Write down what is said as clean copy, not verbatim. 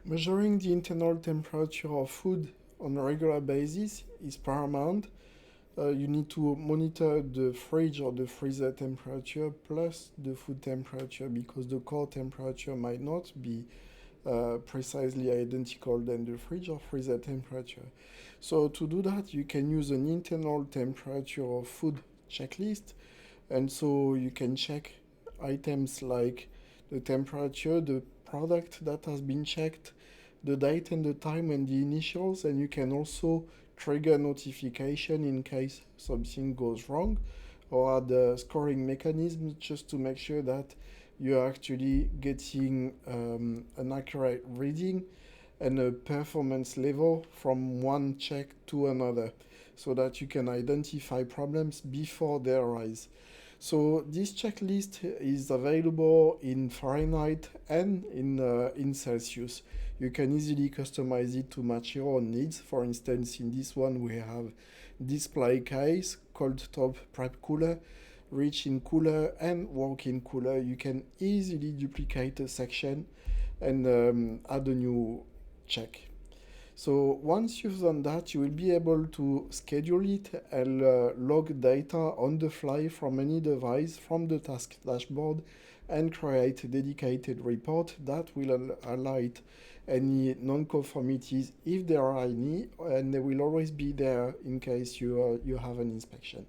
Measuring the internal temperature of food on a regular basis is paramount. You need to monitor the fridge or the freezer temperature plus the food temperature because the core temperature might not be precisely identical than the fridge or freezer temperature. So to do that, you can use an internal temperature of food checklist, and so you can check items like the temperature, the product that has been checked, the date and the time and the initials, and you can also trigger notification in case something goes wrong, or add the scoring mechanism just to make sure that you're actually getting an accurate reading and a performance level from one check to another so that you can identify problems before they arise. So this checklist is available in Fahrenheit and in Celsius. You can easily customize it to match your own needs. For instance, in this one we have display case, cold top prep cooler, reach-in cooler, and walk-in cooler. You can easily duplicate a section and add a new check. So once you've done that, you will be able to schedule it and log data on the fly from any device from the task dashboard and create a dedicated report that will highlight any non-conformities if there are any, and they will always be there in case you have an inspection.